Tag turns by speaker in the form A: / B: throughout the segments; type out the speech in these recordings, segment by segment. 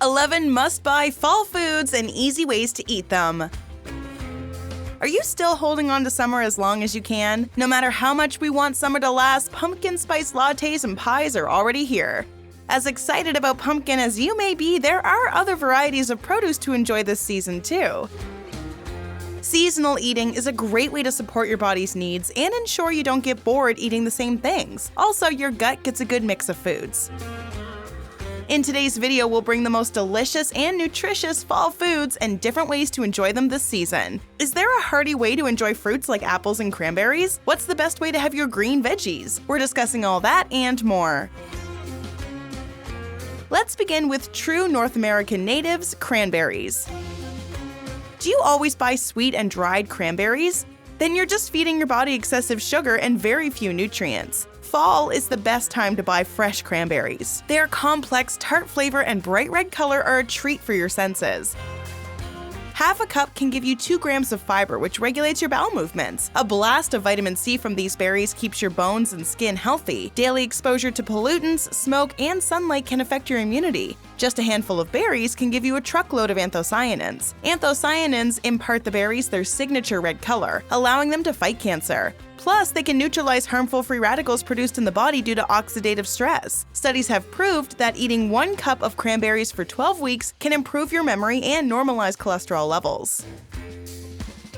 A: 11 must-buy fall foods and easy ways to eat them. Are you still holding on to summer as long as you can? No matter how much we want summer to last, pumpkin spice lattes and pies are already here. As excited about pumpkin as you may be, there are other varieties of produce to enjoy this season too. Seasonal eating is a great way to support your body's needs and ensure you don't get bored eating the same things. Also, your gut gets a good mix of foods. In today's video, we'll bring the most delicious and nutritious fall foods and different ways to enjoy them this season. Is there a hearty way to enjoy fruits like apples and cranberries? What's the best way to have your green veggies? We're discussing all that and more. Let's begin with true North American natives, cranberries. Do you always buy sweet and dried cranberries? Then you're just feeding your body excessive sugar and very few nutrients. Fall is the best time to buy fresh cranberries. Their complex, tart flavor and bright red color are a treat for your senses. Half a cup can give you 2 grams of fiber, which regulates your bowel movements. A blast of vitamin C from these berries keeps your bones and skin healthy. Daily exposure to pollutants, smoke, and sunlight can affect your immunity. Just a handful of berries can give you a truckload of anthocyanins. Anthocyanins impart the berries their signature red color, allowing them to fight cancer. Plus, they can neutralize harmful free radicals produced in the body due to oxidative stress. Studies have proved that eating 1 cup of cranberries for 12 weeks can improve your memory and normalize cholesterol levels.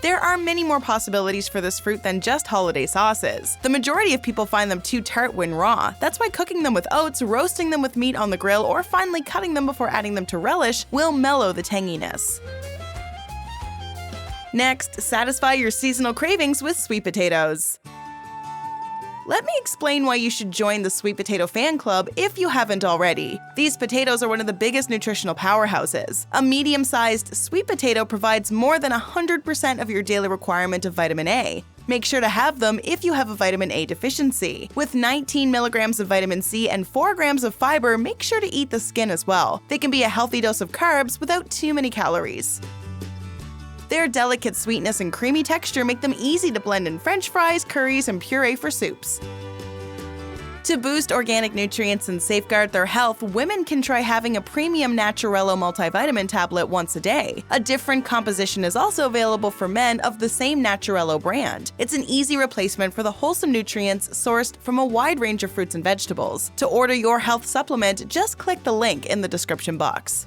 A: There are many more possibilities for this fruit than just holiday sauces. The majority of people find them too tart when raw. That's why cooking them with oats, roasting them with meat on the grill, or finally cutting them before adding them to relish will mellow the tanginess. Next, satisfy your seasonal cravings with sweet potatoes. Let me explain why you should join the sweet potato fan club if you haven't already. These potatoes are one of the biggest nutritional powerhouses. A medium-sized sweet potato provides more than 100% of your daily requirement of vitamin A. Make sure to have them if you have a vitamin A deficiency. With 19 milligrams of vitamin C and 4 grams of fiber, make sure to eat the skin as well. They can be a healthy dose of carbs without too many calories. Their delicate sweetness and creamy texture make them easy to blend in French fries, curries, and puree for soups. To boost organic nutrients and safeguard their health, women can try having a premium Naturello multivitamin tablet once a day. A different composition is also available for men of the same Naturello brand. It's an easy replacement for the wholesome nutrients sourced from a wide range of fruits and vegetables. To order your health supplement, just click the link in the description box.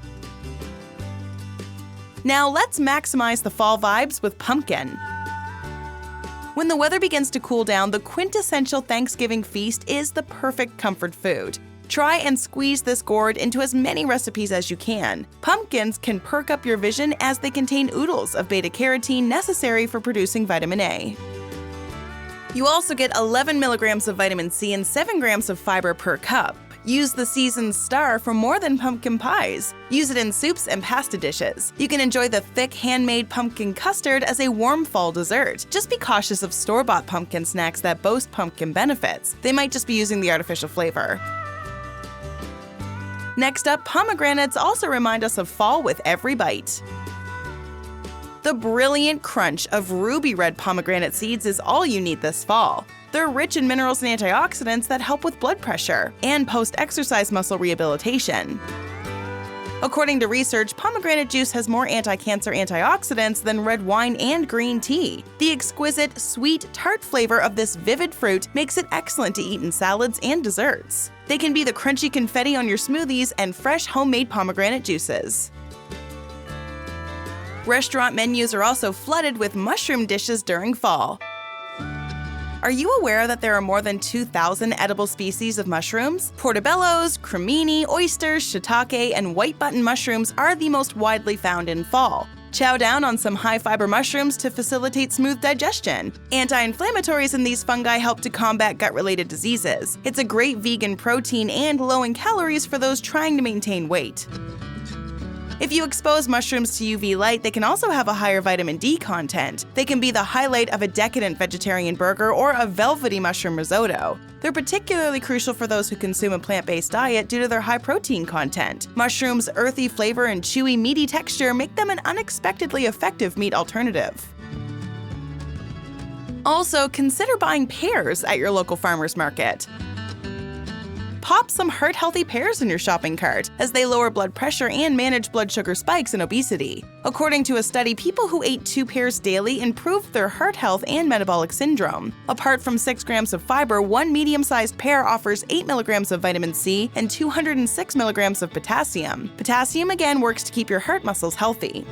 A: Now let's maximize the fall vibes with pumpkin. When the weather begins to cool down, the quintessential Thanksgiving feast is the perfect comfort food. Try and squeeze this gourd into as many recipes as you can. Pumpkins can perk up your vision as they contain oodles of beta-carotene necessary for producing vitamin A. You also get 11 milligrams of vitamin C and 7 grams of fiber per cup. Use the season's star for more than pumpkin pies. Use it in soups and pasta dishes. You can enjoy the thick handmade pumpkin custard as a warm fall dessert. Just be cautious of store-bought pumpkin snacks that boast pumpkin benefits. They might just be using the artificial flavor. Next up, pomegranates also remind us of fall with every bite. The brilliant crunch of ruby red pomegranate seeds is all you need this fall. They're rich in minerals and antioxidants that help with blood pressure and post-exercise muscle rehabilitation. According to research, pomegranate juice has more anti-cancer antioxidants than red wine and green tea. The exquisite, sweet, tart flavor of this vivid fruit makes it excellent to eat in salads and desserts. They can be the crunchy confetti on your smoothies and fresh homemade pomegranate juices. Restaurant menus are also flooded with mushroom dishes during fall. Are you aware that there are more than 2,000 edible species of mushrooms? Portobellos, cremini, oysters, shiitake, and white button mushrooms are the most widely found in fall. Chow down on some high-fiber mushrooms to facilitate smooth digestion. Anti-inflammatories in these fungi help to combat gut-related diseases. It's a great vegan protein and low in calories for those trying to maintain weight. If you expose mushrooms to UV light, they can also have a higher vitamin D content. They can be the highlight of a decadent vegetarian burger or a velvety mushroom risotto. They're particularly crucial for those who consume a plant-based diet due to their high protein content. Mushrooms' earthy flavor and chewy, meaty texture make them an unexpectedly effective meat alternative. Also, consider buying pears at your local farmer's market. pop some heart-healthy pears in your shopping cart, as they lower blood pressure and manage blood sugar spikes and obesity. According to a study, people who ate 2 pears daily improved their heart health and metabolic syndrome. Apart from 6 grams of fiber, one medium-sized pear offers 8 milligrams of vitamin C and 206 milligrams of potassium. Potassium again works to keep your heart muscles healthy.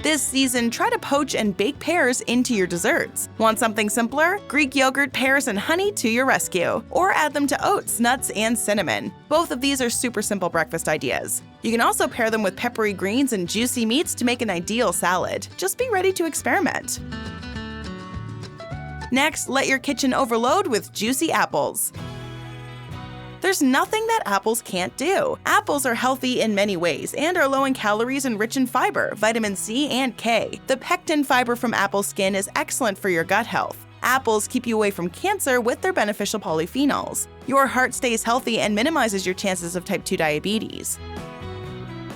A: This season, try to poach and bake pears into your desserts. Want something simpler? Greek yogurt, pears, and honey to your rescue. Or add them to oats, nuts, and cinnamon. Both of these are super simple breakfast ideas. You can also pair them with peppery greens and juicy meats to make an ideal salad. Just be ready to experiment. Next, let your kitchen overload with juicy apples. There's nothing that apples can't do. Apples are healthy in many ways and are low in calories and rich in fiber, vitamin C and K. The pectin fiber from apple skin is excellent for your gut health. Apples keep you away from cancer with their beneficial polyphenols. Your heart stays healthy and minimizes your chances of type 2 diabetes.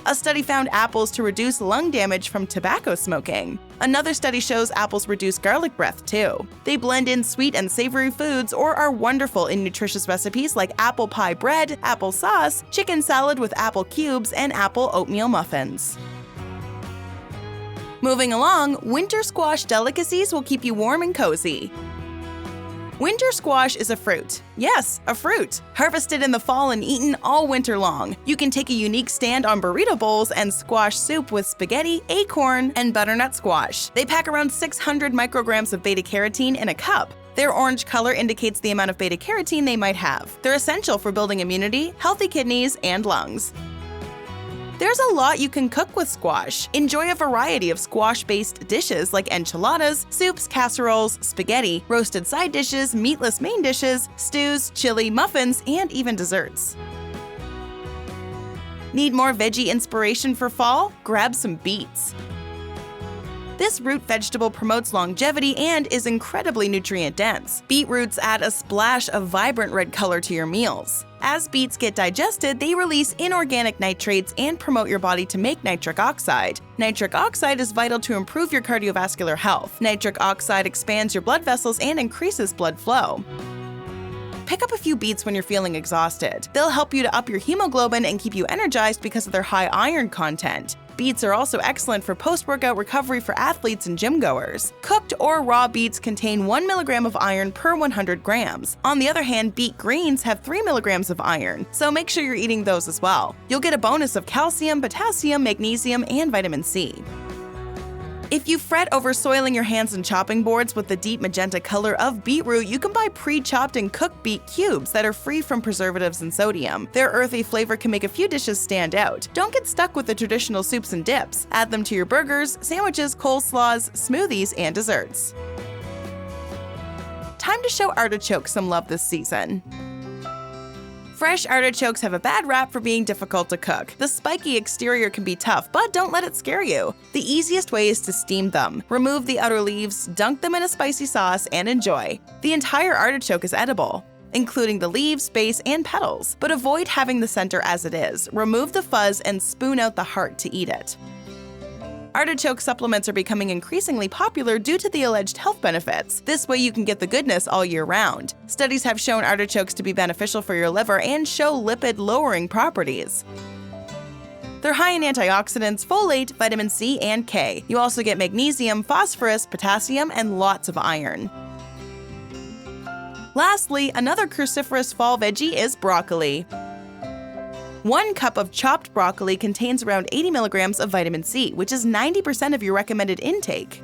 A: A study found apples to reduce lung damage from tobacco smoking. Another study shows apples reduce garlic breath too. They blend in sweet and savory foods or are wonderful in nutritious recipes like apple pie bread, apple sauce, chicken salad with apple cubes, and apple oatmeal muffins. Moving along, winter squash delicacies will keep you warm and cozy. Winter squash is a fruit. Yes, a fruit. Harvested in the fall and eaten all winter long. You can take a unique stand on burrito bowls and squash soup with spaghetti, acorn, and butternut squash. They pack around 600 micrograms of beta-carotene in a cup. Their orange color indicates the amount of beta-carotene they might have. They're essential for building immunity, healthy kidneys, and lungs. There's a lot you can cook with squash. Enjoy a variety of squash-based dishes like enchiladas, soups, casseroles, spaghetti, roasted side dishes, meatless main dishes, stews, chili, muffins, and even desserts. Need more veggie inspiration for fall? Grab some beets. This root vegetable promotes longevity and is incredibly nutrient-dense. Beetroots add a splash of vibrant red color to your meals. As beets get digested, they release inorganic nitrates and promote your body to make nitric oxide. Nitric oxide is vital to improve your cardiovascular health. Nitric oxide expands your blood vessels and increases blood flow. Pick up a few beets when you're feeling exhausted. They'll help you to up your hemoglobin and keep you energized because of their high iron content. Beets are also excellent for post-workout recovery for athletes and gym goers. Cooked or raw beets contain 1 milligram of iron per 100 grams. On the other hand, beet greens have 3 milligrams of iron, so make sure you're eating those as well. You'll get a bonus of calcium, potassium, magnesium, and vitamin C. If you fret over soiling your hands and chopping boards with the deep magenta color of beetroot, you can buy pre-chopped and cooked beet cubes that are free from preservatives and sodium. Their earthy flavor can make a few dishes stand out. Don't get stuck with the traditional soups and dips. Add them to your burgers, sandwiches, coleslaws, smoothies, and desserts. Time to show artichokes some love this season. Fresh artichokes have a bad rap for being difficult to cook. The spiky exterior can be tough, but don't let it scare you. The easiest way is to steam them. Remove the outer leaves, dunk them in a spicy sauce, and enjoy. The entire artichoke is edible, including the leaves, base, and petals, but avoid having the center as it is. Remove the fuzz and spoon out the heart to eat it. Artichoke supplements are becoming increasingly popular due to the alleged health benefits. This way you can get the goodness all year round. Studies have shown artichokes to be beneficial for your liver and show lipid-lowering properties. They're high in antioxidants, folate, vitamin C, and K. You also get magnesium, phosphorus, potassium, and lots of iron. Lastly, another cruciferous fall veggie is broccoli. 1 cup of chopped broccoli contains around 80 milligrams of vitamin C, which is 90% of your recommended intake.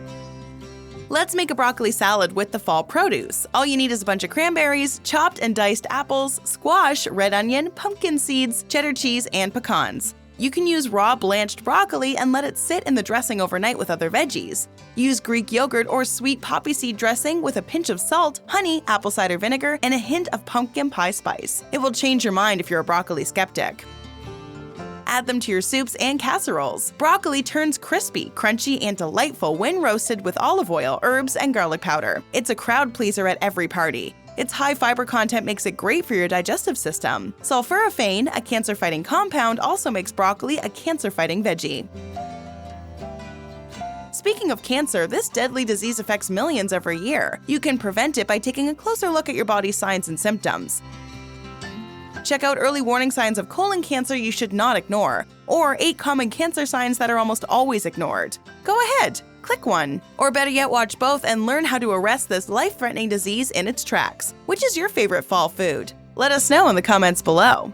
A: Let's make a broccoli salad with the fall produce. All you need is a bunch of cranberries, chopped and diced apples, squash, red onion, pumpkin seeds, cheddar cheese, and pecans. You can use raw blanched broccoli and let it sit in the dressing overnight with other veggies. Use Greek yogurt or sweet poppy seed dressing with a pinch of salt, honey, apple cider vinegar, and a hint of pumpkin pie spice. It will change your mind if you're a broccoli skeptic. Add them to your soups and casseroles. Broccoli turns crispy, crunchy, and delightful when roasted with olive oil, herbs, and garlic powder. It's a crowd pleaser at every party. Its high fiber content makes it great for your digestive system. Sulforaphane, a cancer-fighting compound, also makes broccoli a cancer-fighting veggie. Speaking of cancer, this deadly disease affects millions every year. You can prevent it by taking a closer look at your body's signs and symptoms. Check out early warning signs of colon cancer you should not ignore, or 8 common cancer signs that are almost always ignored. Go ahead, click one. Or better yet, watch both and learn how to arrest this life-threatening disease in its tracks. Which is your favorite fall food? Let us know in the comments below.